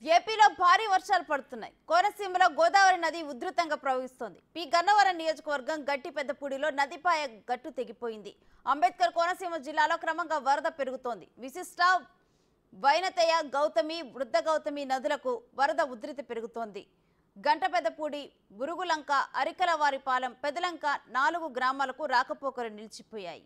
ఏపీలో భారీ వర్షాలు పడుతున్నాయి. కోనసీమలో గోదావరి నది ఉధృతంగా ప్రవహిస్తోంది. పి గన్నవరం నియోజకవర్గం గట్టిపెద్దపూడిలో నదిపాయ గట్టు తెగిపోయింది. అంబేద్కర్ కోనసీమ జిల్లాలో క్రమంగా వరద పెరుగుతోంది. విశిష్ట, వైనతేయ, గౌతమి, వృద్ధ గౌతమి నదులకు వరద ఉధృతి పెరుగుతోంది. గంటపెద్దపూడి, బురుగులంక, అరికలవారిపాలెం, పెదలంక 4 గ్రామాలకు రాకపోకలు నిలిచిపోయాయి.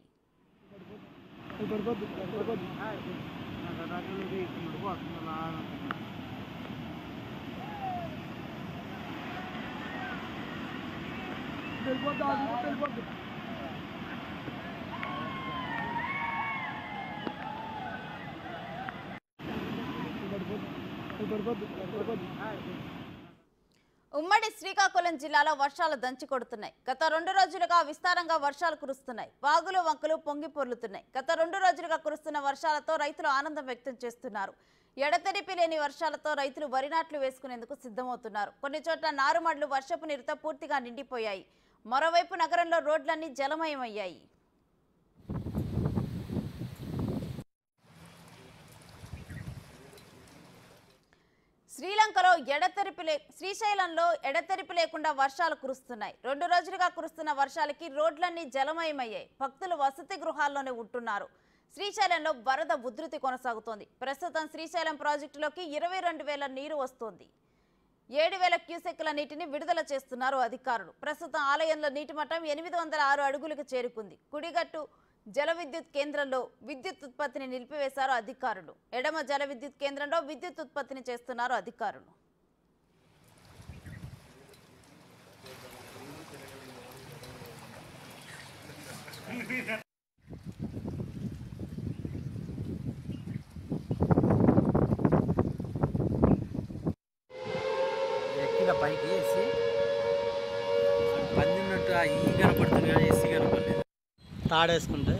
ఉమ్మడి శ్రీకాకుళం జిల్లాలో వర్షాలు దంచి కొడుతున్నాయి. గత 2 రోజులుగా విస్తారంగా వర్షాలు కురుస్తున్నాయి. వాగులు వంకలు పొంగి పొర్లుతున్నాయి. గత 2 రోజులుగా కురుస్తున్న వర్షాలతో రైతులు ఆనందం వ్యక్తం చేస్తున్నారు. ఎడతెరిపి లేని వర్షాలతో రైతులు వరి నాట్లు వేసుకునేందుకు సిద్ధమవుతున్నారు. కొన్ని చోట్ల నారుమడ్లు వర్షపు నీరుతో పూర్తిగా నిండిపోయాయి. మరోవైపు నగరంలో రోడ్లన్నీ జలమయమయ్యాయి. శ్రీశైలంలో ఎడతెరిపి లేకుండా వర్షాలు కురుస్తున్నాయి. 2 రోజులుగా కురుస్తున్న వర్షాలకి రోడ్లన్నీ జలమయమయ్యాయి. భక్తులు వసతి గృహాల్లోనే ఉంటున్నారు. శ్రీశైలంలో వరద ఉధృతి కొనసాగుతోంది. ప్రస్తుతం శ్రీశైలం ప్రాజెక్టులోకి 22,000 నీరు వస్తోంది. 7,000 క్యూసెక్కుల నీటిని విడుదల చేస్తున్నారు అధికారులు. ప్రస్తుతం ఆలయంలో నీటి మట్టం 806 అడుగులకు చేరుకుంది. కుడిగట్టు జల విద్యుత్ కేంద్రంలో విద్యుత్ ఉత్పత్తిని నిలిపివేశారు అధికారులు. ఎడమ జల విద్యుత్ కేంద్రంలో విద్యుత్ ఉత్పత్తిని చేస్తున్నారు అధికారులు. పైకి వేసి పందిన్నట్టు ఈ కనపడుతుంది కానీ ఎస్సీ కనపడలేదు. తాడేసుకుంటే